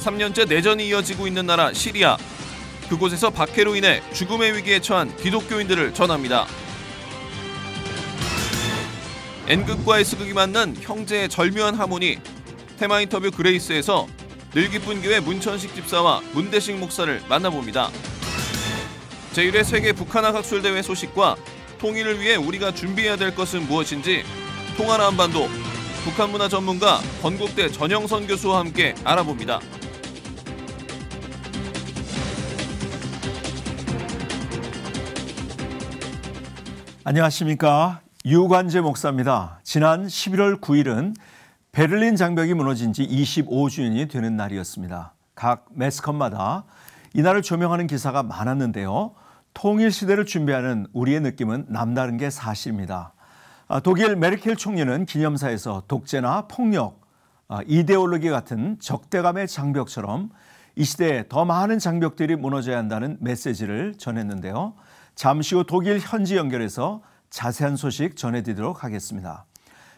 3년째 내전이 이어지고 있는 나라 시리아. 그곳에서 박해로 인해 죽음의 위기에 처한 기독교인들을 전합니다. N극과의 S극이 만난 형제의 절묘한 하모니. 테마 인터뷰 그레이스에서 늘 기쁜 교회 문천식 집사와 문대식 목사를 만나봅니다. 제1회 세계 북한학 학술대회 소식과 통일을 위해 우리가 준비해야 될 것은 무엇인지 통하나 한반도 북한문화 전문가 건국대 전영선 교수와 함께 알아봅니다. 안녕하십니까. 유관재 목사입니다. 지난 11월 9일은 베를린 장벽이 무너진 지 25주년이 되는 날이었습니다. 각 매스컴마다 이날을 조명하는 기사가 많았는데요. 통일 시대를 준비하는 우리의 느낌은 남다른 게 사실입니다. 독일 메르켈 총리는 기념사에서 독재나 폭력, 이데올로기 같은 적대감의 장벽처럼 이 시대에 더 많은 장벽들이 무너져야 한다는 메시지를 전했는데요. 잠시 후 독일 현지 연결해서 자세한 소식 전해드리도록 하겠습니다.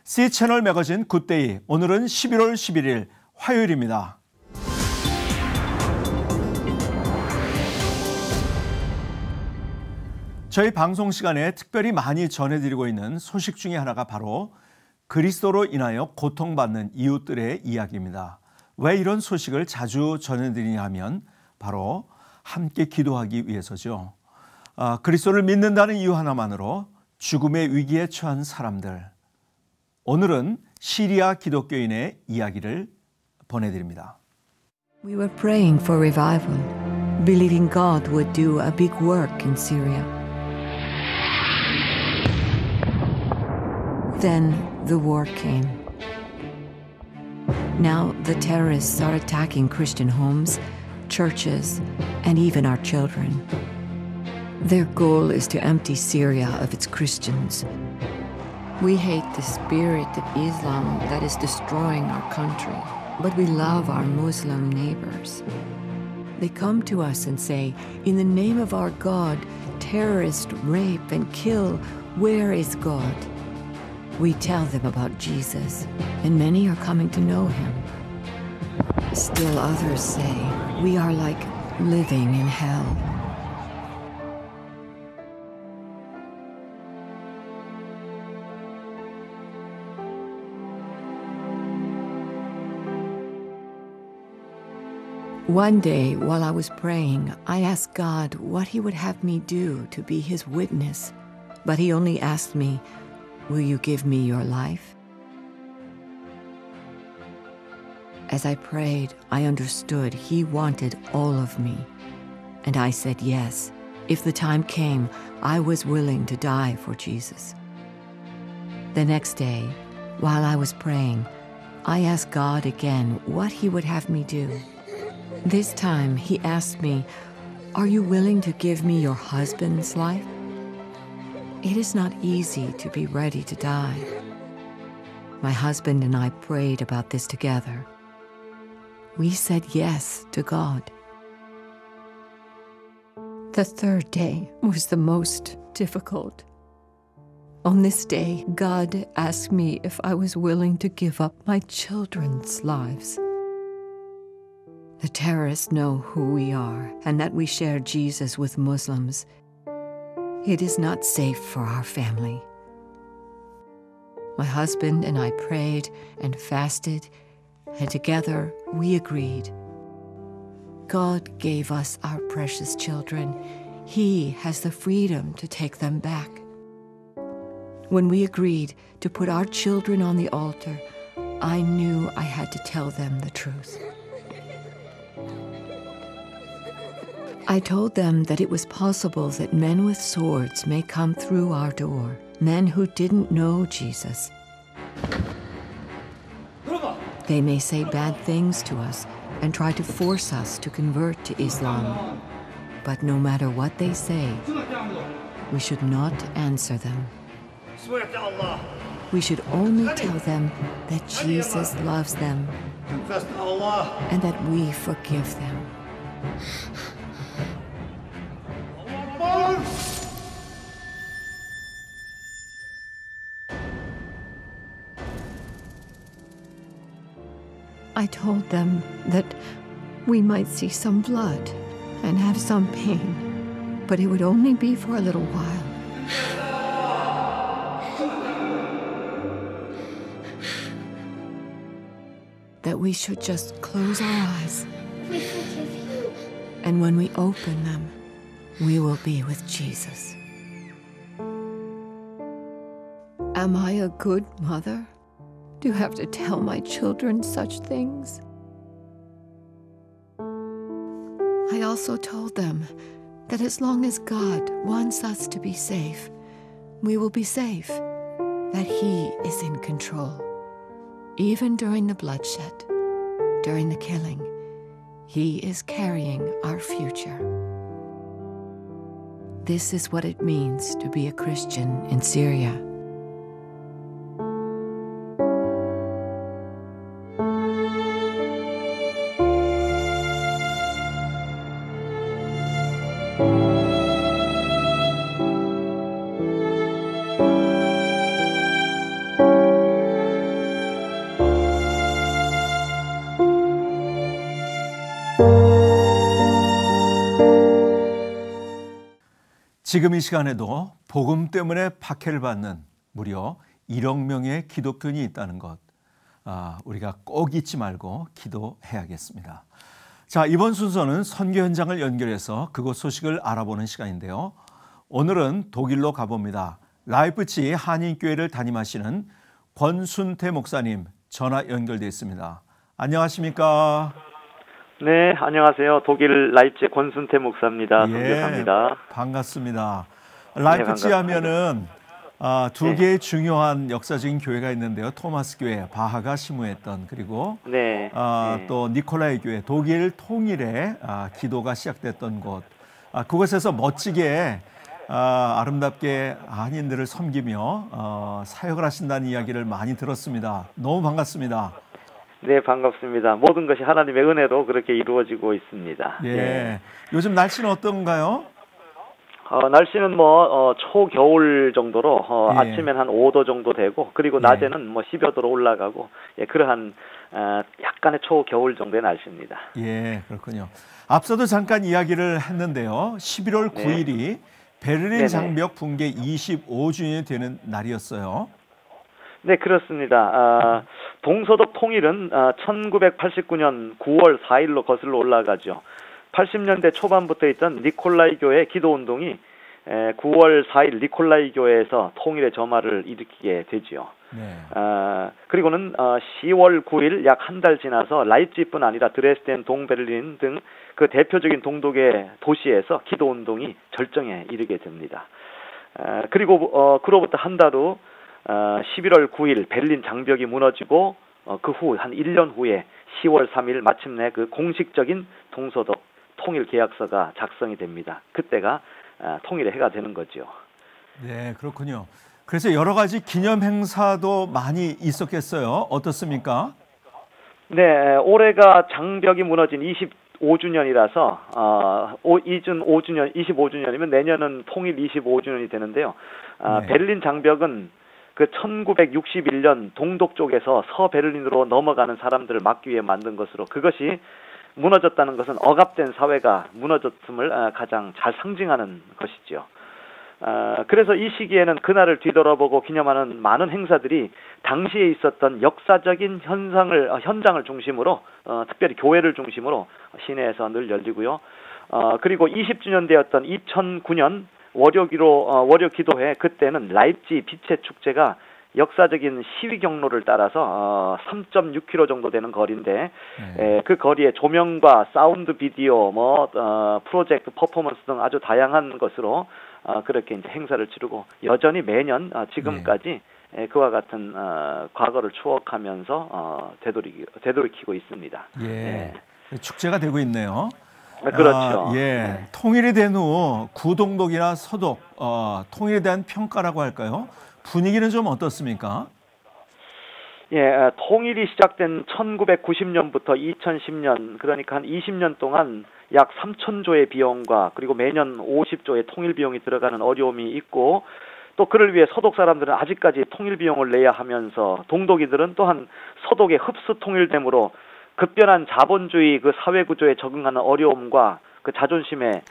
C채널 매거진 굿데이, 오늘은 11월 11일 화요일입니다. 저희 방송 시간에 특별히 많이 전해드리고 있는 소식 중에 하나가 바로 그리스도로 인하여 고통받는 이웃들의 이야기입니다. 왜 이런 소식을 자주 전해드리냐 하면 바로 함께 기도하기 위해서죠. 그리스도를 믿는다는 이유 하나만으로 죽음의 위기에 처한 사람들. 오늘은 시리아 기독교인의 이야기를 보내드립니다. We were praying for revival, believing God would do a big work in Syria. Then the war came. Now the terrorists are attacking Christian homes, churches, and even our children. Their goal is to empty Syria of its Christians. We hate the spirit of Islam that is destroying our country, but we love our Muslim neighbors. They come to us and say, in the name of our God, terrorists rape and kill. Where is God? We tell them about Jesus, and many are coming to know him. Still others say, we are like living in hell. One day, while I was praying, I asked God what he would have me do to be his witness, but he only asked me, will you give me your life? As I prayed, I understood he wanted all of me, and I said yes. If the time came, I was willing to die for Jesus. The next day, while I was praying, I asked God again what he would have me do. This time he asked me, are you willing to give me your husband's life? It is not easy to be ready to die. My husband and I prayed about this together. We said yes to God. The third day was the most difficult. On this day, God asked me if I was willing to give up my children's lives. The terrorists know who we are and that we share Jesus with Muslims. It is not safe for our family. My husband and I prayed and fasted, and together we agreed. God gave us our precious children. He has the freedom to take them back. When we agreed to put our children on the altar, I knew I had to tell them the truth. I told them that it was possible that men with swords may come through our door, men who didn't know Jesus. They may say bad things to us and try to force us to convert to Islam. But no matter what they say, we should not answer them. We should only tell them that Jesus loves them and that we forgive them. I told them that We might see some blood and have some pain, but it would only be for a little while. That we should just close our eyes. We forgive you. And when we open them, we will be with Jesus. Am I a good mother? Do you have to tell my children such things? I also told them that as long as God wants us to be safe, we will be safe, that He is in control. Even during the bloodshed, during the killing, He is carrying our future. This is what it means to be a Christian in Syria. 지금 이 시간에도 복음 때문에 박해를 받는 무려 1억 명의 기독교인이 있다는 것, 우리가 꼭 잊지 말고 기도해야겠습니다. 자, 이번 순서는 선교 현장을 연결해서 그곳 소식을 알아보는 시간인데요. 오늘은 독일로 가봅니다. 라이프치 한인교회를 담임하시는 권순태 목사님 전화 연결되어 있습니다. 안녕하십니까? 네, 안녕하세요. 독일 라이프치 권순태 목사입니다. 예, 선교사입니다. 반갑습니다. 라이프치 하면은 두 개의 중요한 역사적인 교회가 있는데요. 토마스 교회, 바하가 심우했던, 그리고 또 니콜라이 교회, 독일 통일의 기도가 시작됐던 곳. 그곳에서 멋지게 아름답게 한인들을 섬기며 사역을 하신다는 이야기를 많이 들었습니다. 너무 반갑습니다. 네, 반갑습니다. 모든 것이 하나님의 은혜로 그렇게 이루어지고 있습니다. 예. 네. 요즘 날씨는 어떤가요? 날씨는 초겨울 정도로 예. 아침엔 한 5도 정도 되고, 그리고 낮에는 10여 도로 올라가고, 그러한 약간의 초겨울 정도의 날씨입니다. 예, 그렇군요. 앞서도 잠깐 이야기를 했는데요. 11월 9일이 베를린 장벽 붕괴 25주년이 되는 날이었어요. 네, 그렇습니다. 동서독 통일은 1989년 9월 4일로 거슬러 올라가죠. 80년대 초반부터 있던 니콜라이 교회 기도운동이 9월 4일 니콜라이 교회에서 통일의 점화를 일으키게 되지요. 네. 그리고는 10월 9일 약 한 달 지나서 라이프치히뿐 아니라 드레스덴, 동베를린 등 그 대표적인 동독의 도시에서 기도운동이 절정에 이르게 됩니다. 그리고 그로부터 한 달 후 11월 9일 베를린 장벽이 무너지고 그 후 한 1년 후에 10월 3일 마침내 그 공식적인 동서독 통일 계약서가 작성이 됩니다. 그때가 통일의 해가 되는 거죠. 네, 그렇군요. 그래서 여러 가지 기념 행사도 많이 있었겠어요. 어떻습니까? 네, 올해가 장벽이 무너진 25주년이라서 25주년이면 내년은 통일 25주년이 되는데요. 베를린 장벽은 그 1961년 동독 쪽에서 서베를린으로 넘어가는 사람들을 막기 위해 만든 것으로, 그것이 무너졌다는 것은 억압된 사회가 무너졌음을 가장 잘 상징하는 것이죠. 그래서 이 시기에는 그날을 뒤돌아보고 기념하는 많은 행사들이 당시에 있었던 역사적인 현장을 중심으로, 특별히 교회를 중심으로 시내에서 늘 열리고요. 그리고 20주년 되었던 2009년 월요 기도회, 그때는 라이프치히 빛의 축제가 역사적인 시위 경로를 따라서 3.6km 정도 되는 거리인데, 그 거리에 조명과 사운드 비디오, 프로젝트, 퍼포먼스 등 아주 다양한 것으로 그렇게 이제 행사를 치르고, 여전히 매년 지금까지 그와 같은 과거를 추억하면서 되돌이키고 있습니다. 예, 축제가 되고 있네요. 그렇죠. 통일이 된 후 구동독이나 서독, 통일에 대한 평가라고 할까요? 분위기는 좀 어떻습니까? 예, 통일이 시작된 1990년부터 2010년, 그러니까 한 20년 동안 약 3,000조의 비용과 그리고 매년 50조의 통일 비용이 들어가는 어려움이 있고, 또 그를 위해 서독 사람들은 아직까지 통일 비용을 내야 하면서 동독이들은 또한 서독의 흡수 통일됨으로 급변한 자본주의 그 사회 구조에 적응하는 어려움과 그 자존심에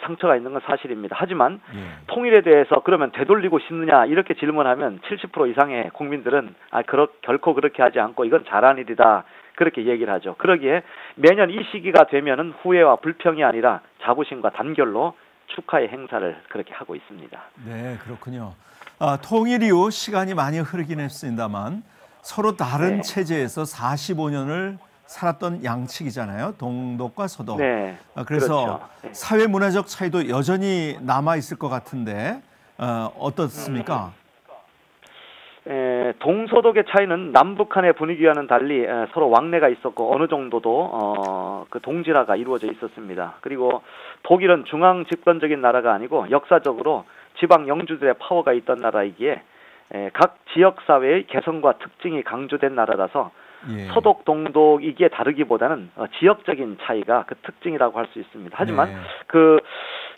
상처가 있는 건 사실입니다. 하지만 통일에 대해서 그러면 되돌리고 싶느냐 이렇게 질문하면 70% 이상의 국민들은 결코 그렇게 하지 않고 이건 잘한 일이다 그렇게 얘기를 하죠. 그러기에 매년 이 시기가 되면은 후회와 불평이 아니라 자부심과 단결로 축하의 행사를 그렇게 하고 있습니다. 네, 그렇군요. 통일 이후 시간이 많이 흐르긴 했습니다만 서로 다른 체제에서 45년을 살았던 양측이잖아요. 동독과 서독. 네, 그래서 그렇죠. 네. 사회 문화적 차이도 여전히 남아 있을 것 같은데 어떻습니까? 동서독의 차이는 남북한의 분위기와는 달리 서로 왕래가 있었고 어느 정도도 그 동질화가 이루어져 있었습니다. 그리고 독일은 중앙 집권적인 나라가 아니고 역사적으로 지방 영주들의 파워가 있던 나라이기에 각 지역 사회의 개성과 특징이 강조된 나라라서 서독, 동독이기에 다르기보다는 지역적인 차이가 그 특징이라고 할 수 있습니다. 하지만 그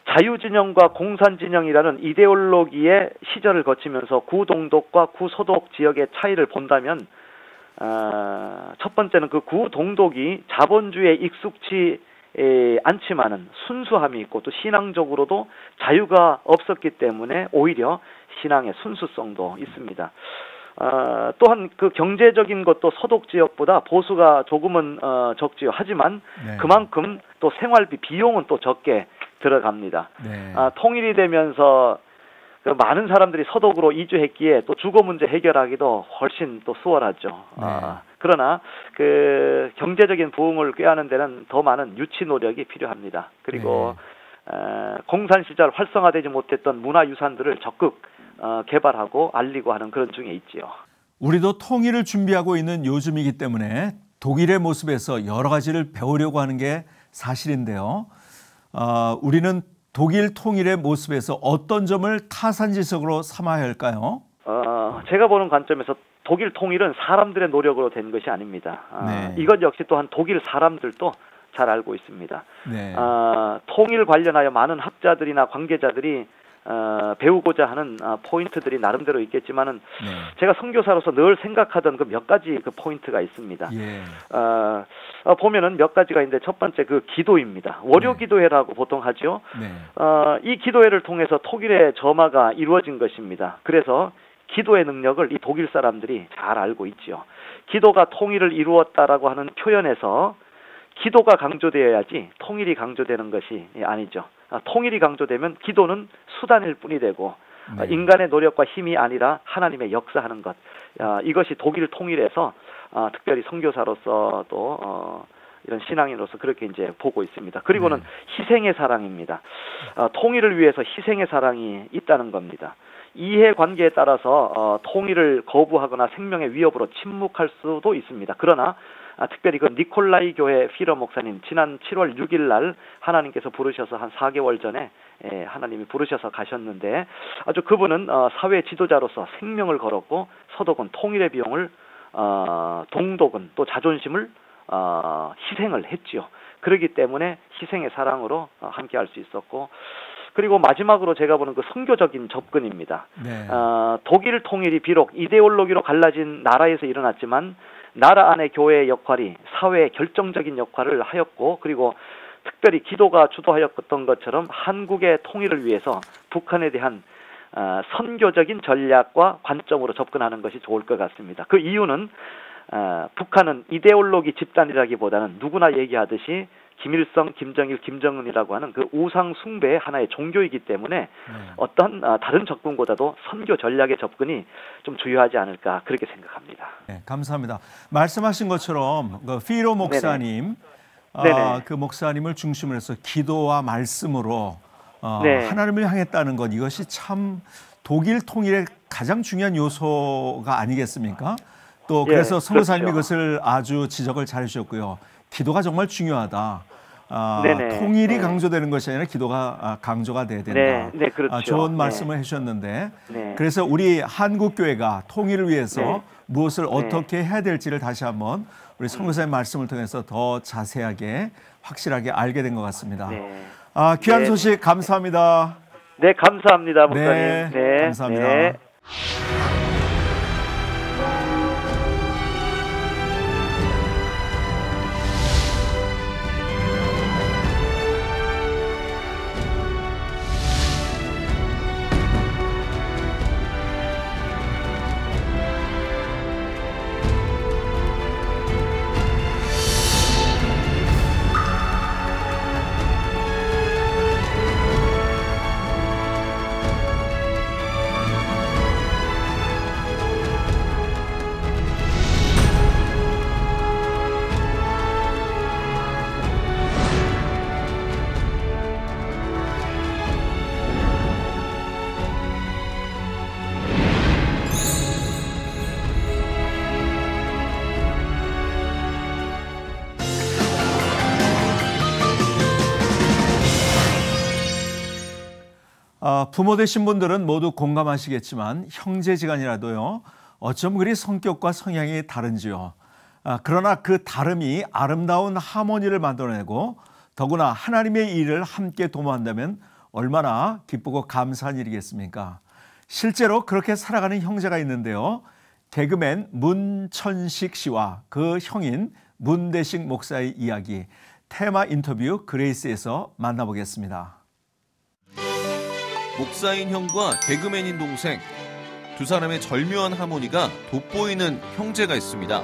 자유진영과 공산진영이라는 이데올로기의 시절을 거치면서 구동독과 구서독 지역의 차이를 본다면 첫 번째는 그 구동독이 자본주의에 익숙치 않지만은 순수함이 있고 또 신앙적으로도 자유가 없었기 때문에 오히려 신앙의 순수성도 있습니다. 또한 그 경제적인 것도 서독 지역보다 보수가 조금은 적지요. 하지만 그만큼 또 생활비 비용은 또 적게 들어갑니다. 통일이 되면서 그 많은 사람들이 서독으로 이주했기에 또 주거 문제 해결하기도 훨씬 또 수월하죠. 그러나 그 경제적인 부흥을 꾀하는 데는 더 많은 유치 노력이 필요합니다. 그리고 공산 시절 활성화되지 못했던 문화유산들을 적극 개발하고 알리고 하는 그런 중에 있지요. 우리도 통일을 준비하고 있는 요즘이기 때문에 독일의 모습에서 여러 가지를 배우려고 하는 게 사실인데요. 우리는 독일 통일의 모습에서 어떤 점을 타산지석으로 삼아야 할까요? 제가 보는 관점에서 독일 통일은 사람들의 노력으로 된 것이 아닙니다. 이것 역시 또한 독일 사람들도 잘 알고 있습니다. 통일 관련하여 많은 학자들이나 관계자들이 배우고자 하는 포인트들이 나름대로 있겠지만은 제가 선교사로서 늘 생각하던 그 몇 가지 그 포인트가 있습니다. 보면은 몇 가지가 있는데 첫 번째 그 기도입니다. 월요 기도회라고 보통 하죠. 이 기도회를 통해서 독일의 점화가 이루어진 것입니다. 그래서 기도의 능력을 이 독일 사람들이 잘 알고 있지요. 기도가 통일을 이루었다라고 하는 표현에서 기도가 강조되어야지 통일이 강조되는 것이 아니죠. 통일이 강조되면 기도는 수단일 뿐이 되고 인간의 노력과 힘이 아니라 하나님의 역사하는 것. 이것이 독일 통일에서 특별히 선교사로서도 이런 신앙인으로서 그렇게 이제 보고 있습니다. 그리고는 희생의 사랑입니다. 통일을 위해서 희생의 사랑이 있다는 겁니다. 이해관계에 따라서 통일을 거부하거나 생명의 위협으로 침묵할 수도 있습니다. 그러나 특별히 그 니콜라이 교회 피러 목사님 지난 7월 6일 날 하나님께서 부르셔서 한 4개월 전에 하나님이 부르셔서 가셨는데 아주 그분은 사회 지도자로서 생명을 걸었고 서독은 통일의 비용을 동독은 또 자존심을 희생을 했지요. 그렇기 때문에 희생의 사랑으로 함께할 수 있었고 그리고 마지막으로 제가 보는 그 선교적인 접근입니다. 독일 통일이 비록 이데올로기로 갈라진 나라에서 일어났지만 나라 안의 교회의 역할이 사회의 결정적인 역할을 하였고 그리고 특별히 기도가 주도하였던 것처럼 한국의 통일을 위해서 북한에 대한 선교적인 전략과 관점으로 접근하는 것이 좋을 것 같습니다. 그 이유는 북한은 이데올로기 집단이라기보다는 누구나 얘기하듯이 김일성, 김정일, 김정은이라고 하는 그 우상 숭배의 하나의 종교이기 때문에 어떤 다른 접근보다도 선교 전략의 접근이 좀 주요하지 않을까 그렇게 생각합니다. 네, 감사합니다. 말씀하신 것처럼 그 피로 목사님, 그 목사님을 중심으로 해서 기도와 말씀으로 하나님을 향했다는 것 이것이 참 독일 통일의 가장 중요한 요소가 아니겠습니까? 또 그래서 선교사님이 그것을 아주 지적을 잘 해주셨고요. 기도가 정말 중요하다. 통일이 강조되는 것이 아니라 기도가 강조가 돼야 된다. 그렇죠. 좋은 말씀을 해주셨는데 그래서 우리 한국교회가 통일을 위해서 무엇을 어떻게 해야 될지를 다시 한번 우리 선교사님 말씀을 통해서 더 자세하게 확실하게 알게 된 것 같습니다. 귀한 소식 감사합니다. 네, 감사합니다, 목사님. 감사합니다. 부모 되신 분들은 모두 공감하시겠지만 형제지간이라도요. 어쩜 그리 성격과 성향이 다른지요. 그러나 그 다름이 아름다운 하모니를 만들어내고 더구나 하나님의 일을 함께 도모한다면 얼마나 기쁘고 감사한 일이겠습니까? 실제로 그렇게 살아가는 형제가 있는데요. 개그맨 문천식 씨와 그 형인 문대식 목사의 이야기, 테마 인터뷰 그레이스에서 만나보겠습니다. 목사인 형과 개그맨인 동생, 두 사람의 절묘한 하모니가 돋보이는 형제가 있습니다.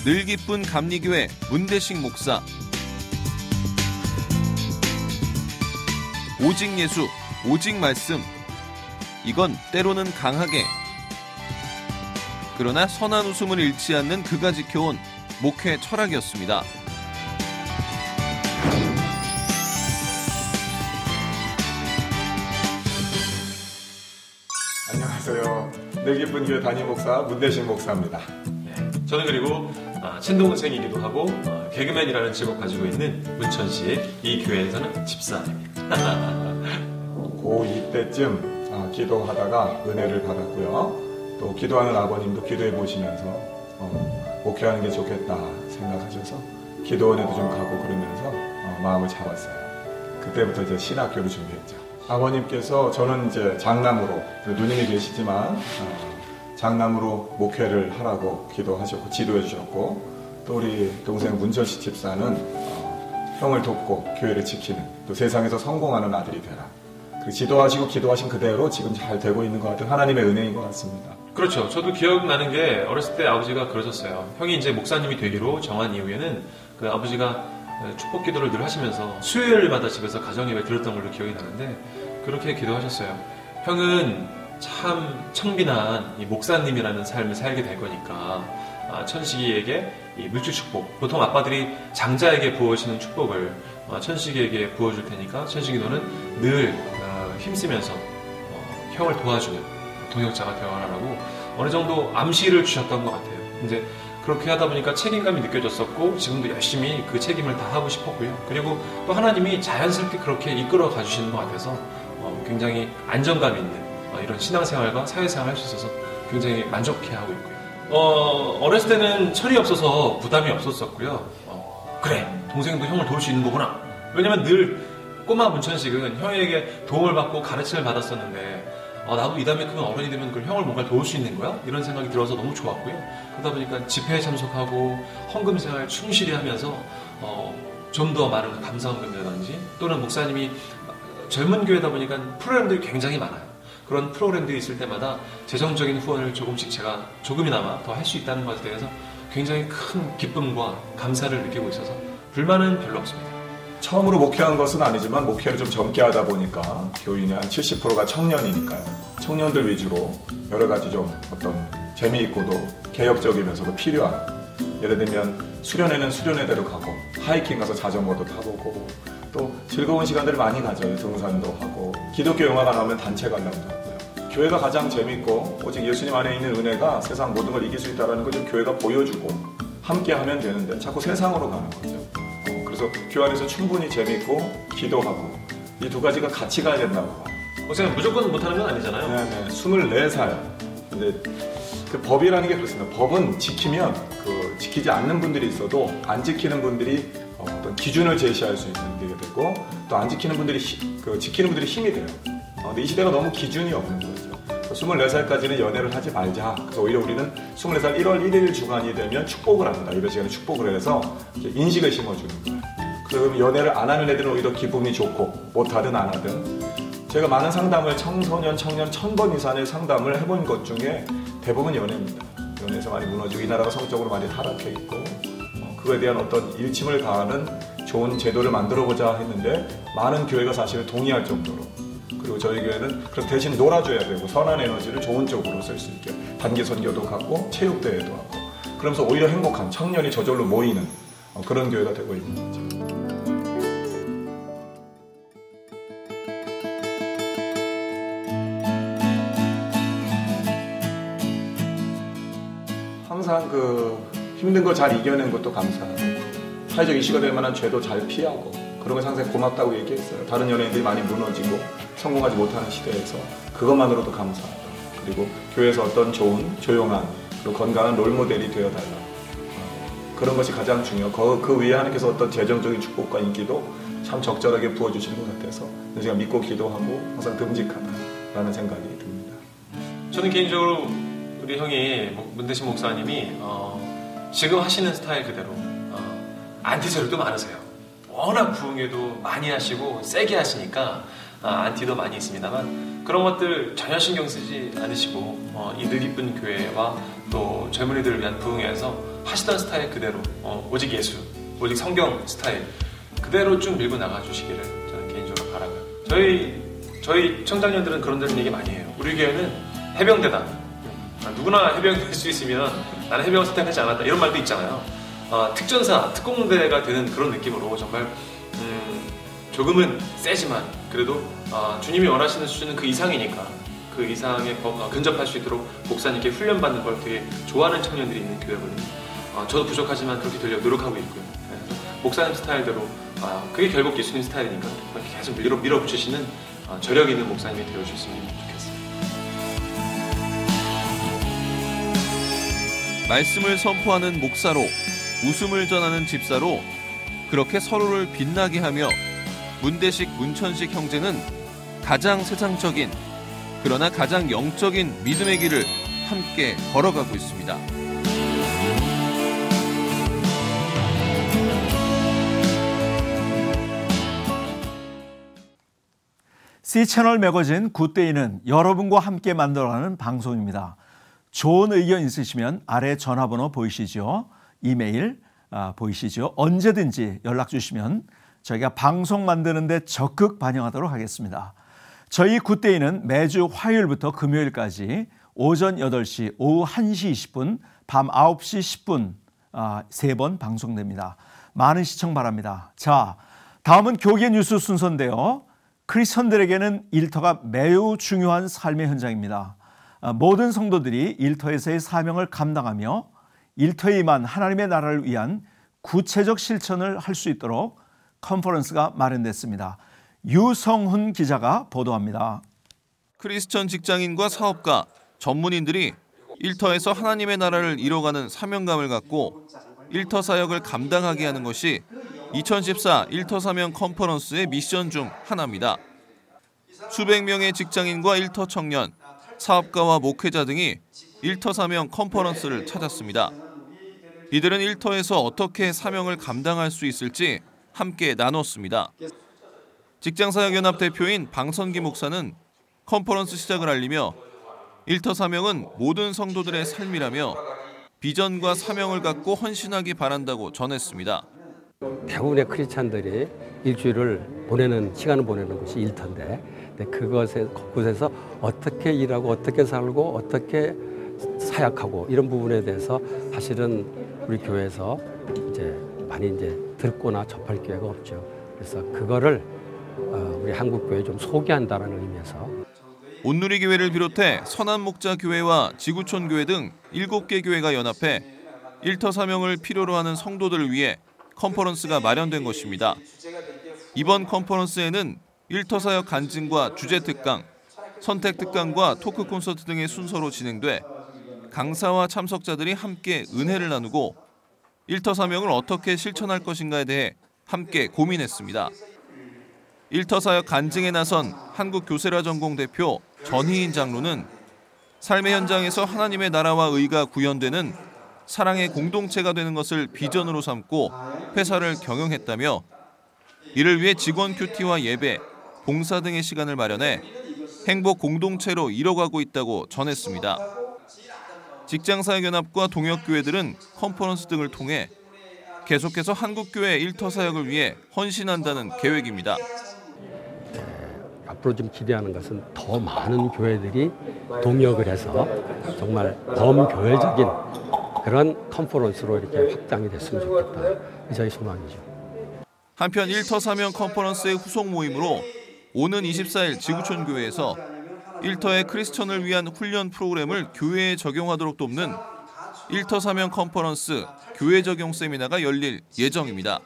늘 기쁜 감리교회 문대식 목사. 오직 예수, 오직 말씀. 이건 때로는 강하게, 그러나 선한 웃음을 잃지 않는 그가 지켜온 목회 철학이었습니다. 안녕하세요. 늘 기쁜 교회 담임 목사 문대식 목사입니다. 저는 그리고 친동생이기도 하고 개그맨이라는 직업 가지고 있는 문천식, 이 교회에서는 집사입니다. 고2 때쯤 기도하다가 은혜를 받았고요. 또 기도하는 아버님도 기도해 보시면서 목회하는 게 좋겠다 생각하셔서 기도원에도 좀 가고 그러면서 마음을 잡았어요. 그때부터 이제 신학교를 준비했죠. 아버님께서 저는 이제 장남으로, 누님이 계시지만 장남으로 목회를 하라고 기도하셨고 지도해 주셨고, 또 우리 동생 문천식 집사는 형을 돕고 교회를 지키는, 또 세상에서 성공하는 아들이 되라. 그 지도하시고 기도하신 그대로 지금 잘 되고 있는 것 같은 하나님의 은혜인 것 같습니다. 그렇죠. 저도 기억나는 게 어렸을 때 아버지가 그러셨어요. 형이 이제 목사님이 되기로 정한 이후에는 그 아버지가 축복 기도를 늘 하시면서 수요일마다 집에서 가정예배 드렸던 걸로 기억이 나는데, 그렇게 기도하셨어요. 형은 참 청빈한 이 목사님이라는 삶을 살게 될 거니까 천식이에게 이 물질 축복, 보통 아빠들이 장자에게 부어주시는 축복을 천식이에게 부어줄 테니까 천식이 너는 늘 힘쓰면서 형을 도와주는 동역자가 되어라라고 어느 정도 암시를 주셨던 것 같아요. 이제 그렇게 하다 보니까 책임감이 느껴졌었고, 지금도 열심히 그 책임을 다 하고 싶었고요. 그리고 또 하나님이 자연스럽게 그렇게 이끌어 가주시는 것 같아서 굉장히 안정감 있는 이런 신앙생활과 사회생활을 할 수 있어서 굉장히 만족해하고 있고요. 어렸을 때는 철이 없어서 부담이 없었었고요. 그래, 동생도 형을 도울 수 있는 거구나. 왜냐면 늘 꼬마 문천식은 형에게 도움을 받고 가르침을 받았었는데, 나도 이 다음에 크면 어른이 되면 그 형을 뭔가 도울 수 있는 거야? 이런 생각이 들어서 너무 좋았고요. 그러다 보니까 집회에 참석하고 헌금 생활 충실히 하면서 좀 더 많은 감사헌금이라든지, 또는 목사님이 젊은 교회다 보니까 프로그램들이 굉장히 많아요. 그런 프로그램들이 있을 때마다 재정적인 후원을 조금씩 제가 조금이나마 더 할 수 있다는 것에 대해서 굉장히 큰 기쁨과 감사를 느끼고 있어서 불만은 별로 없습니다. 처음으로 목회한 것은 아니지만 목회를 좀 젊게 하다 보니까 교인의 한 70%가 청년이니까요. 청년들 위주로 여러 가지 좀 어떤 재미있고도 개혁적이면서도 필요한, 예를 들면 수련회는 수련회대로 가고, 하이킹 가서 자전거도 타보고, 또 즐거운 시간들을 많이 가져요. 등산도 하고, 기독교 영화가 나오면 단체 관람도 하고요. 교회가 가장 재밌고 오직 예수님 안에 있는 은혜가 세상 모든 걸 이길 수 있다는 걸 좀 교회가 보여주고 함께 하면 되는데 자꾸 세상으로 가는 거죠. 그래서 교회 안에서 충분히 재밌고 기도하고, 이 두 가지가 같이 가야 된다고 봐요. 목사님 무조건 못하는 건 아니잖아요. 네네. 24살. 근데 그 법이라는 게 그렇습니다. 법은 지키면 지키지 않는 분들이 있어도 안 지키는 분들이 어떤 기준을 제시할 수 있는 게 되고, 또 안 지키는 분들이 지키는 분들이 힘이 돼요. 근데 이 시대가 너무 기준이 없는 거죠. 24살까지는 연애를 하지 말자. 그래서 오히려 우리는 24살 1월 1일 주간이 되면 축복을 합니다. 이런 시간에 축복을 해서 인식을 심어주는 거예요. 그럼 연애를 안 하는 애들은 오히려 기분이 좋고, 못하든 안 하든. 제가 많은 상담을 청소년, 청년 1000번 이상의 상담을 해본 것 중에 대부분 연애입니다. 연애에서 많이 무너지고 이 나라가 성적으로 많이 타락해 있고, 그거에 대한 어떤 일침을 가하는 좋은 제도를 만들어보자 했는데 많은 교회가 사실 동의할 정도로, 그리고 저희 교회는 그래서 대신 놀아줘야 되고 선한 에너지를 좋은 쪽으로 쓸 수 있게 단기 선교도 갖고 체육대회도 하고, 그러면서 오히려 행복한 청년이 저절로 모이는 그런 교회가 되고 있는 거죠. 항상 힘든 거 잘 이겨낸 것도 감사하고, 사회적 이슈가 될 만한 죄도 잘 피하고, 그런 걸 상당히 고맙다고 얘기했어요. 다른 연예인들이 많이 무너지고 성공하지 못하는 시대에서 그것만으로도 감사하다. 그리고 교회에서 어떤 좋은, 조용한, 그리고 건강한 롤모델이 되어달라. 그런 것이 가장 중요하고 그 위에 하나님께서 어떤 재정적인 축복과 인기도 참 적절하게 부어주시는 것 같아서 제가 믿고 기도하고 항상 듬직하다라는 생각이 듭니다. 저는 개인적으로 우리 형이 문대식 목사님이 지금 하시는 스타일 그대로 안티세력도 많으세요. 워낙 부흥회도 많이 하시고 세게 하시니까 안티도 많이 있습니다만 그런 것들 전혀 신경 쓰지 않으시고 이 늙이쁜 교회와 또 젊은이들을 위한 부흥회에서 하시던 스타일 그대로 오직 예수, 오직 성경 스타일 그대로 쭉 밀고 나가주시기를 저는 개인적으로 바라고요. 저희 청장년들은 그런 데는 얘기 많이 해요. 우리 교회는 해병대다. 누구나 해병 될 수 있으면 나는 해병 선택하지 않았다 이런 말도 있잖아요. 특전사, 특공대가 되는 그런 느낌으로 정말 조금은 세지만 그래도 주님이 원하시는 수준은 그 이상이니까 그 이상에 근접할 수 있도록 목사님께 훈련받는 걸 되게 좋아하는 청년들이 있는 교회거든요. 저도 부족하지만 그렇게 되려고 노력하고 있고요. 그래서 목사님 스타일대로 그게 결국 예수님 스타일이니까 계속 밀어붙이시는 저력 있는 목사님이 되어주셨으면 좋겠어요. 말씀을 선포하는 목사로, 웃음을 전하는 집사로 그렇게 서로를 빛나게 하며 문대식, 문천식 형제는 가장 세상적인 그러나 가장 영적인 믿음의 길을 함께 걸어가고 있습니다. C채널 매거진 굿데이는 여러분과 함께 만들어가는 방송입니다. 좋은 의견 있으시면 아래 전화번호 보이시죠? 이메일 보이시죠? 언제든지 연락 주시면 저희가 방송 만드는 데 적극 반영하도록 하겠습니다. 저희 굿데이는 매주 화요일부터 금요일까지 오전 8시, 오후 1시 20분, 밤 9시 10분 3번 방송됩니다. 많은 시청 바랍니다. 자, 다음은 교계 뉴스 순서인데요. 크리스천들에게는 일터가 매우 중요한 삶의 현장입니다. 모든 성도들이 일터에서의 사명을 감당하며 일터에 임한 하나님의 나라를 위한 구체적 실천을 할 수 있도록 컨퍼런스가 마련됐습니다. 유성훈 기자가 보도합니다. 크리스천 직장인과 사업가, 전문인들이 일터에서 하나님의 나라를 이뤄가는 사명감을 갖고 일터 사역을 감당하게 하는 것이 2014 일터 사명 컨퍼런스의 미션 중 하나입니다. 수백 명의 직장인과 일터 청년, 사업가와 목회자 등이 일터 사명 컨퍼런스를 찾았습니다. 이들은 일터에서 어떻게 사명을 감당할 수 있을지 함께 나눴습니다. 직장사역연합 대표인 방선기 목사는 컨퍼런스 시작을 알리며 일터 사명은 모든 성도들의 삶이라며 비전과 사명을 갖고 헌신하기 바란다고 전했습니다. 대부분의 크리스찬들이 일주일을 시간을 보내는 것이 일터인데 그곳에서 어떻게 일하고 어떻게 살고 어떻게 사역하고 이런 부분에 대해서 사실은 우리 교회에서 많이 듣거나 접할 기회가 없죠. 그래서 그거를 우리 한국교회에 좀 소개한다는 의미에서 온누리교회를 비롯해 선한목자교회와 지구촌교회 등 7개 교회가 연합해 일터 사명을 필요로 하는 성도들을 위해 컨퍼런스가 마련된 것입니다. 이번 컨퍼런스에는 일터 사역 간증과 주제 특강, 선택 특강과 토크 콘서트 등의 순서로 진행돼 강사와 참석자들이 함께 은혜를 나누고 일터 사명을 어떻게 실천할 것인가에 대해 함께 고민했습니다. 일터 사역 간증에 나선 한국교세라 전공 대표 전희인 장로는 삶의 현장에서 하나님의 나라와 의가 구현되는 사랑의 공동체가 되는 것을 비전으로 삼고 회사를 경영했다며 이를 위해 직원 큐티와 예배, 봉사 등의 시간을 마련해 행복 공동체로 이뤄가고 있다고 전했습니다. 직장사역연합과 동역교회들은 컨퍼런스 등을 통해 계속해서 한국교회 일터 사역을 위해 헌신한다는 계획입니다. 앞으로 좀 기대하는 것은 더 많은 교회들이 동역을 해서 정말 범교회적인 그런 컨퍼런스로 이렇게 확장이 됐으면 좋겠다. 저희 소망이죠. 한편 일터 사명 컨퍼런스의 후속 모임으로 오는 24일 지구촌교회에서 일터의 크리스천을 위한 훈련 프로그램을 교회에 적용하도록 돕는 일터 사명 컨퍼런스 교회 적용 세미나가 열릴 예정입니다.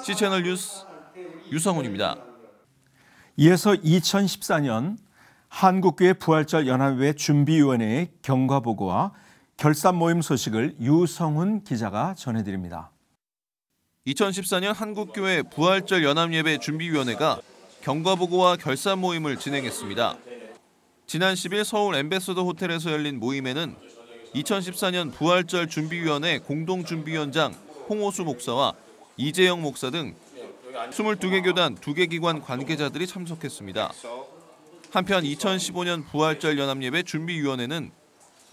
C채널 뉴스 유성훈입니다. 이어서 2014년 한국교회 부활절 연합회 준비위원회의 경과보고와 결산 모임 소식을 유성훈 기자가 전해드립니다. 2014년 한국교회 부활절 연합예배 준비위원회가 경과보고와 결산 모임을 진행했습니다. 지난 10일 서울 엠베서더 호텔에서 열린 모임에는 2014년 부활절 준비위원회 공동준비위원장 홍호수 목사와 이재영 목사 등 22개 교단 2개 기관 관계자들이 참석했습니다. 한편 2015년 부활절 연합예배 준비위원회는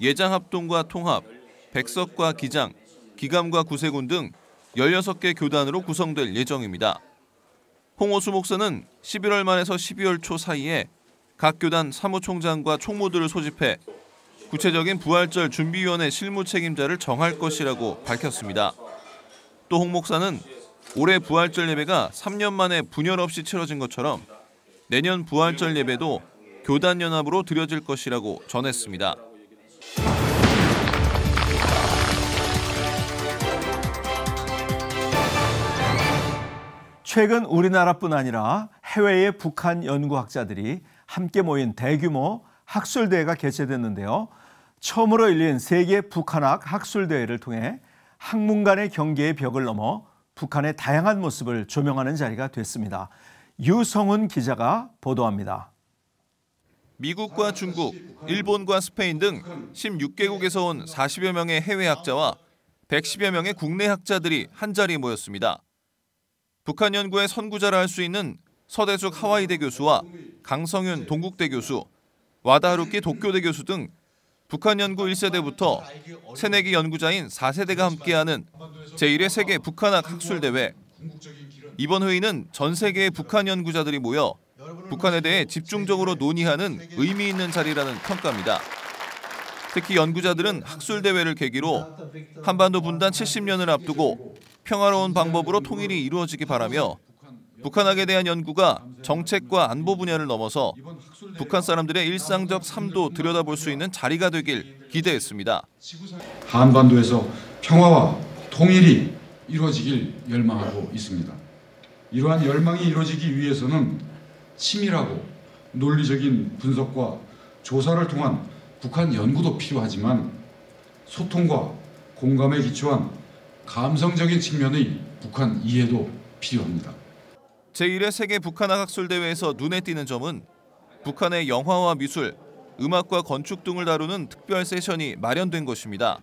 예장합동과 통합, 백석과 기장, 기감과 구세군 등 16개 교단으로 구성될 예정입니다. 홍호수 목사는 11월 말에서 12월 초 사이에 각 교단 사무총장과 총무들을 소집해 구체적인 부활절 준비위원회 실무 책임자를 정할 것이라고 밝혔습니다. 또 홍 목사는 올해 부활절 예배가 3년 만에 분열 없이 치러진 것처럼 내년 부활절 예배도 교단 연합으로 드려질 것이라고 전했습니다. 최근 우리나라뿐 아니라 해외의 북한 연구학자들이 함께 모인 대규모 학술대회가 개최됐는데요. 처음으로 열린 세계 북한학 학술대회를 통해 학문 간의 경계의 벽을 넘어 북한의 다양한 모습을 조명하는 자리가 됐습니다. 유성훈 기자가 보도합니다. 미국과 중국, 일본과 스페인 등 16개국에서 온 40여 명의 해외 학자와 110여 명의 국내 학자들이 한자리에 모였습니다. 북한 연구의 선구자라 할 수 있는 서대숙 하와이대 교수와 강성윤 동국대 교수, 와다하루키 도쿄대 교수 등 북한 연구 1세대부터 새내기 연구자인 4세대가 함께하는 제1회 세계 북한학 학술대회. 이번 회의는 전 세계의 북한 연구자들이 모여 북한에 대해 집중적으로 논의하는 의미 있는 자리라는 평가입니다. 특히 연구자들은 학술대회를 계기로 한반도 분단 70년을 앞두고 평화로운 방법으로 통일이 이루어지기 바라며 북한학에 대한 연구가 정책과 안보 분야를 넘어서 북한 사람들의 일상적 삶도 들여다볼 수 있는 자리가 되길 기대했습니다. 한반도에서 평화와 통일이 이루어지길 열망하고 있습니다. 이러한 열망이 이루어지기 위해서는 치밀하고 논리적인 분석과 조사를 통한 북한 연구도 필요하지만 소통과 공감에 기초한 감성적인 측면의 북한 이해도 필요합니다. 제1회 세계 북한학 학술대회에서 눈에 띄는 점은 북한의 영화와 미술, 음악과 건축 등을 다루는 특별 세션이 마련된 것입니다.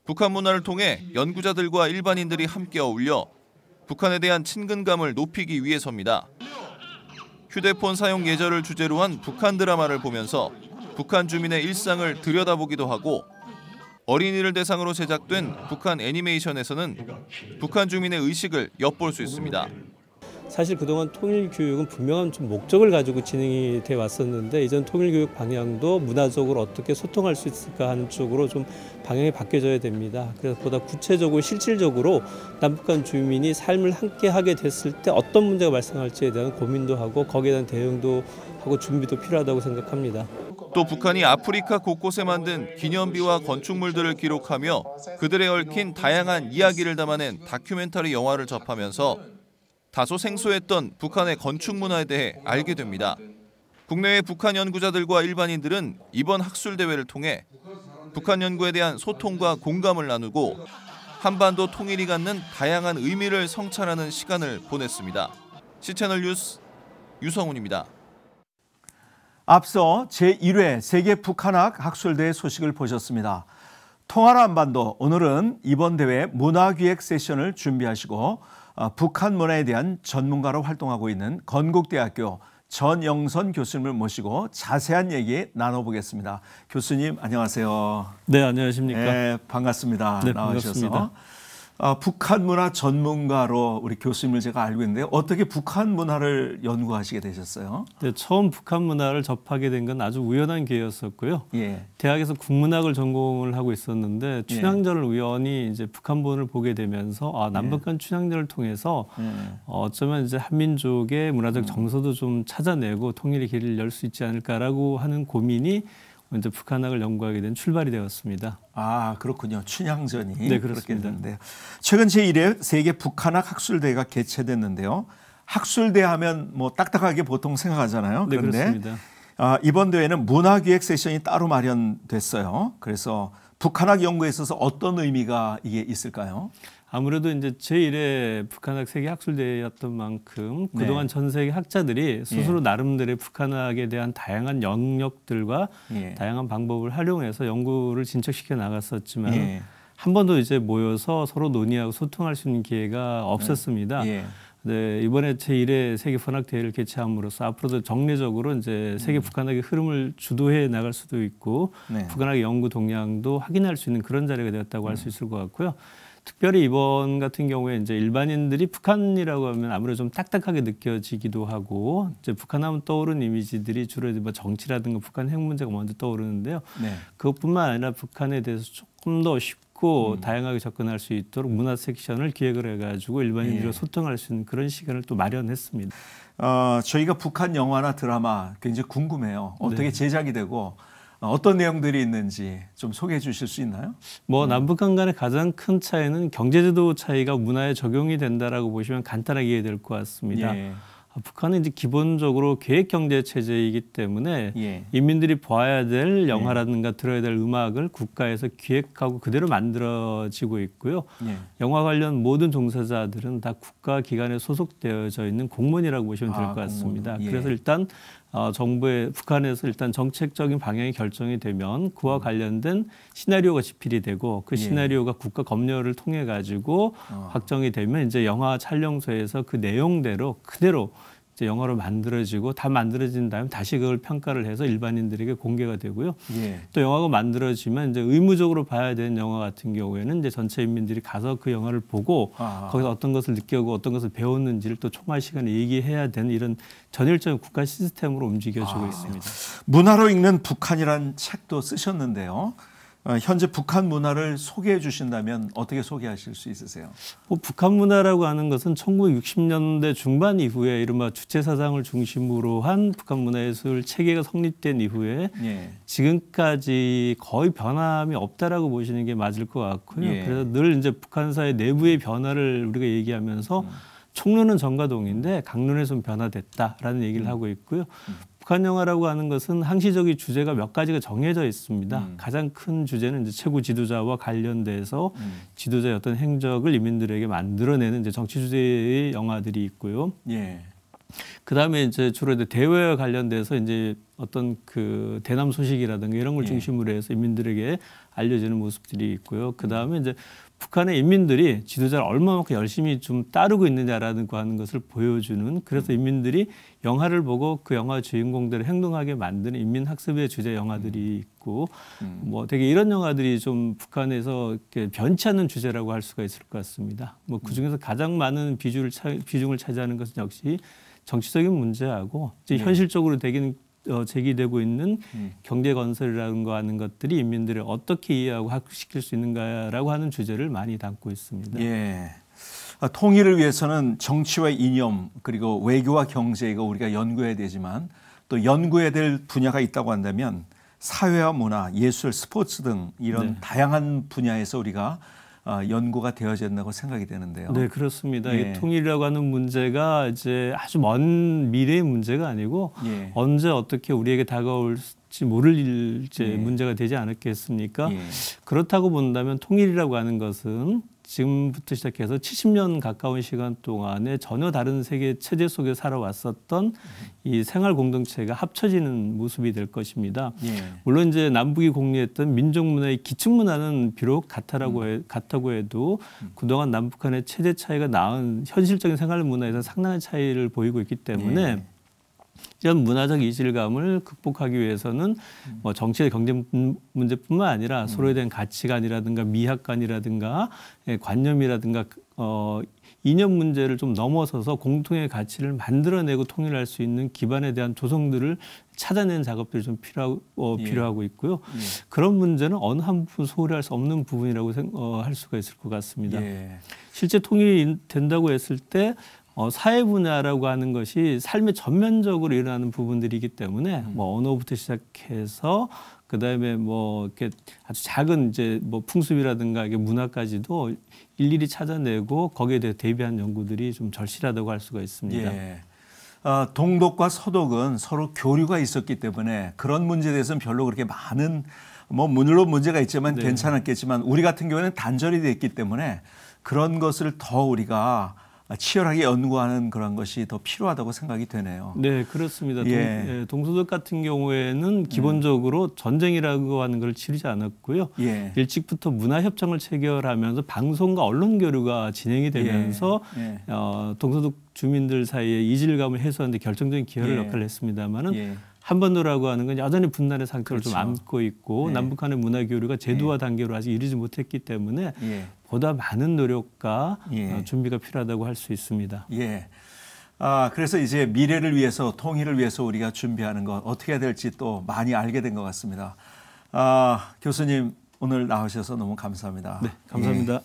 북한 문화를 통해 연구자들과 일반인들이 함께 어울려 북한에 대한 친근감을 높이기 위해서입니다. 휴대폰 사용 예절을 주제로 한 북한 드라마를 보면서 북한 주민의 일상을 들여다보기도 하고 어린이를 대상으로 제작된 북한 애니메이션에서는 북한 주민의 의식을 엿볼 수 있습니다. 사실 그동안 통일교육은 분명한 좀 목적을 가지고 진행이 돼 왔었는데 이전 통일교육 방향도 문화적으로 어떻게 소통할 수 있을까 하는 쪽으로 좀 방향이 바뀌어져야 됩니다. 그래서 보다 구체적으로 실질적으로 남북한 주민이 삶을 함께 하게 됐을 때 어떤 문제가 발생할지에 대한 고민도 하고 거기에 대한 대응도 하고 준비도 필요하다고 생각합니다. 또 북한이 아프리카 곳곳에 만든 기념비와 건축물들을 기록하며 그들에 얽힌 다양한 이야기를 담아낸 다큐멘터리 영화를 접하면서 다소 생소했던 북한의 건축 문화에 대해 알게 됩니다. 국내외 북한 연구자들과 일반인들은 이번 학술대회를 통해 북한 연구에 대한 소통과 공감을 나누고 한반도 통일이 갖는 다양한 의미를 성찰하는 시간을 보냈습니다. C채널 뉴스 유성훈입니다. 앞서 제1회 세계 북한학 학술대회 소식을 보셨습니다. 통하라 한반도, 오늘은 이번 대회 문화기획 세션을 준비하시고 북한 문화에 대한 전문가로 활동하고 있는 건국대학교 전영선 교수님을 모시고 자세한 얘기 나눠보겠습니다. 교수님 안녕하세요. 네, 안녕하십니까. 네, 반갑습니다. 네, 나와주셔서. 반갑습니다. 북한 문화 전문가로 우리 교수님을 제가 알고 있는데 어떻게 북한 문화를 연구하시게 되셨어요? 네, 처음 북한 문화를 접하게 된 건 아주 우연한 기회였었고요. 예. 대학에서 국문학을 전공을 하고 있었는데 춘향전을 우연히 이제 북한본을 보게 되면서 남북한 춘향전을 통해서 어쩌면 이제 한민족의 문화적 정서도 좀 찾아내고 통일의 길을 열 수 있지 않을까라고 하는 고민이 이제 북한학을 연구하게 된 출발이 되었습니다. 아, 그렇군요. 춘향전이 네, 그렇게 그렇습니다. 됐는데요. 최근 제1회 세계 북한학 학술대회가 개최됐는데요. 학술대 하면 뭐 딱딱하게 보통 생각하잖아요. 네, 그런데 그렇습니다. 이번 대회는 문화기획 세션이 따로 마련됐어요. 그래서 북한학 연구에 있어서 어떤 의미가 이게 있을까요? 아무래도 이제 제1회 북한학 세계학술대회였던 만큼 그동안 전 세계 학자들이 스스로 나름대로의 북한학에 대한 다양한 영역들과 다양한 방법을 활용해서 연구를 진척시켜 나갔었지만 한 번도 이제 모여서 서로 논의하고 소통할 수 있는 기회가 없었습니다. 네, 이번에 제1회 세계 북한학 대회를 개최함으로써 앞으로도 정례적으로 이제 세계 북한학의 흐름을 주도해 나갈 수도 있고 북한학의 연구 동향도 확인할 수 있는 그런 자리가 되었다고 할 수 있을 것 같고요. 특별히 이번 같은 경우에 이제 일반인들이 북한이라고 하면 아무래도 좀 딱딱하게 느껴지기도 하고 이제 북한하면 떠오르는 이미지들이 주로 뭐 정치라든가 북한 핵 문제가 먼저 떠오르는데요. 그것뿐만 아니라 북한에 대해서 조금 더 쉽고 다양하게 접근할 수 있도록 문화 섹션을 기획을 해가지고 일반인들과 소통할 수 있는 그런 시간을 또 마련했습니다. 저희가 북한 영화나 드라마 굉장히 궁금해요. 어떻게 제작이 되고 어떤 내용들이 있는지 좀 소개해 주실 수 있나요? 뭐 남북한 간의 가장 큰 차이는 경제제도 차이가 문화에 적용이 된다라고 보시면 간단하게 이해될 것 같습니다. 북한은 이제 기본적으로 계획 경제 체제이기 때문에 인민들이 봐야 될 영화라든가 들어야 될 음악을 국가에서 기획하고 그대로 만들어지고 있고요. 영화 관련 모든 종사자들은 다 국가 기관에 소속되어져 있는 공무원이라고 보시면 될 것 같습니다. 그래서 일단 정부의 북한에서 일단 정책적인 방향이 결정이 되면 그와 관련된 시나리오가 집필이 되고 그 시나리오가 국가 검열을 통해 가지고 확정이 되면 이제 영화 촬영소에서 그 내용대로 그대로 이제 영화로 만들어지고 다 만들어진 다음에 다시 그걸 평가를 해서 일반인들에게 공개가 되고요. 또 영화가 만들어지면 이제 의무적으로 봐야 되는 영화 같은 경우에는 이제 전체 인민들이 가서 그 영화를 보고 거기서 어떤 것을 느끼고 어떤 것을 배웠는지를 또 총괄 시간에 얘기해야 되는 이런 전일적인 국가 시스템으로 움직여지고 있습니다. 문화로 읽는 북한이란 책도 쓰셨는데요. 현재 북한 문화를 소개해 주신다면 어떻게 소개하실 수 있으세요? 뭐 북한 문화라고 하는 것은 1960년대 중반 이후에 이른바 주체사상을 중심으로 한 북한 문화예술 체계가 성립된 이후에 지금까지 거의 변함이 없다라고 보시는 게 맞을 것 같고요. 그래서 늘 이제 북한사의 내부의 변화를 우리가 얘기하면서 총론은 정과 동인데 강론에서는 변화됐다라는 얘기를 하고 있고요. 북한 영화라고 하는 것은 항시적인 주제가 몇 가지가 정해져 있습니다. 가장 큰 주제는 이제 최고 지도자와 관련돼서 지도자의 어떤 행적을 인민들에게 만들어내는 이제 정치 주제의 영화들이 있고요. 그 다음에 이제 주로 이제 대외와 관련돼서 이제 어떤 그 대남 소식이라든가 이런 걸 중심으로 해서 인민들에게 알려지는 모습들이 있고요. 그 다음에 이제 북한의 인민들이 지도자를 얼마만큼 열심히 좀 따르고 있느냐라는 거 하는 것을 보여주는 그래서 인민들이 영화를 보고 그 영화 주인공들을 행동하게 만드는 인민학습의 주제 영화들이 있고 뭐 되게 이런 영화들이 좀 북한에서 이렇게 변치 않는 주제라고 할 수가 있을 것 같습니다. 뭐 그중에서 가장 많은 비중을 차지하는 것은 역시 정치적인 문제하고 이제 현실적으로 제기되고 있는 경제 건설이라는 거 하는 것들이 인민들을 어떻게 이해하고 학습시킬 수 있는가라고 하는 주제를 많이 담고 있습니다. 통일을 위해서는 정치와 이념 그리고 외교와 경제가 우리가 연구해야 되지만 또 연구해야 될 분야가 있다고 한다면 사회와 문화, 예술, 스포츠 등 이런 다양한 분야에서 우리가 연구가 되어야 된다고 생각이 되는데요. 네, 그렇습니다. 이 통일이라고 하는 문제가 이제 아주 먼 미래의 문제가 아니고 언제 어떻게 우리에게 다가올지 모를 이제 문제가 되지 않았겠습니까? 그렇다고 본다면 통일이라고 하는 것은 지금부터 시작해서 70년 가까운 시간 동안에 전혀 다른 세계 체제 속에 살아왔었던 이 생활 공동체가 합쳐지는 모습이 될 것입니다. 물론 이제 남북이 공유했던 민족 문화의 기축 문화는 비록 같다고 해도 그동안 남북한의 체제 차이가 낳은 현실적인 생활 문화에서 상당한 차이를 보이고 있기 때문에 이런 문화적 이질감을 극복하기 위해서는 뭐 정치의 경제 문제뿐만 아니라 서로에 대한 가치관이라든가 미학관이라든가 관념이라든가 이념 문제를 좀 넘어서서 공통의 가치를 만들어내고 통일할 수 있는 기반에 대한 조성들을 찾아내는 작업들이 좀 필요하고 있고요. 그런 문제는 어느 한 부분 소홀히 할 수 없는 부분이라고 할 수가 있을 것 같습니다. 실제 통일이 된다고 했을 때 사회 분야라고 하는 것이 삶의 전면적으로 일어나는 부분들이기 때문에 뭐 언어부터 시작해서 그다음에 뭐 이렇게 아주 작은 이제 뭐 풍습이라든가 이게 문화까지도 일일이 찾아내고 거기에 대해 대비한 연구들이 좀 절실하다고 할 수가 있습니다. 예. 동독과 서독은 서로 교류가 있었기 때문에 그런 문제에 대해서는 별로 그렇게 많은 뭐 물론 문제가 있지만 네. 괜찮았겠지만 우리 같은 경우에는 단절이 됐기 때문에 그런 것을 더 우리가 치열하게 연구하는 그런 것이 더 필요하다고 생각이 되네요. 네, 그렇습니다. 예. 동서독 같은 경우에는 기본적으로 전쟁이라고 하는 걸 치르지 않았고요. 예. 일찍부터 문화협정을 체결하면서 방송과 언론 교류가 진행이 되면서 예. 동서독 주민들 사이에 이질감을 해소하는 데 결정적인 기여를 예. 역할을 했습니다마는 예. 한반도라고 하는 건 여전히 분단의 상태를 좀 그렇죠. 안고 있고 예. 남북 간의 문화 교류가 제도화 단계로 아직 이르지 못했기 때문에 예. 보다 많은 노력과 예. 준비가 필요하다고 할 수 있습니다. 예. 그래서 이제 미래를 위해서 통일을 위해서 우리가 준비하는 것 어떻게 해야 될지 또 많이 알게 된 것 같습니다. 교수님 오늘 나오셔서 너무 감사합니다. 네, 감사합니다. 예.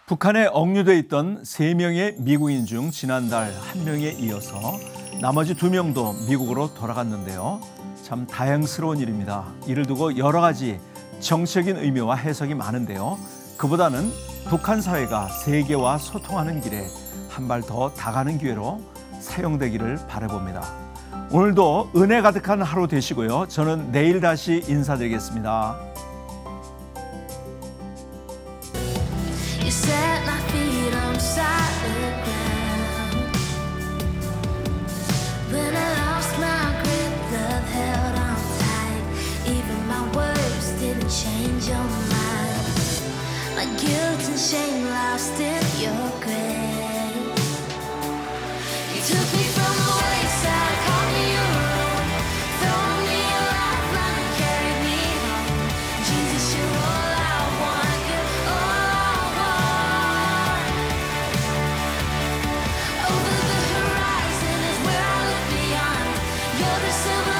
북한에 억류돼 있던 3명의 미국인 중 지난달 1명에 이어서 나머지 2명도 미국으로 돌아갔는데요. 참 다행스러운 일입니다. 이를 두고 여러 가지 정치적인 의미와 해석이 많은데요. 그보다는 북한 사회가 세계와 소통하는 길에 한 발 더 다가는 기회로 사용되기를 바라봅니다. 오늘도 은혜 가득한 하루 되시고요. 저는 내일 다시 인사드리겠습니다. You set my feet on solid ground. When I lost my grip, love held on tight. Even my words didn't change your mind. My guilt and shame lost in your grace. You took me from the wayside, called me your own, thrown me a lifeline and carried me home. Jesus, you're all I want, you're all I want. Over the horizon is where I look beyond. You're the silver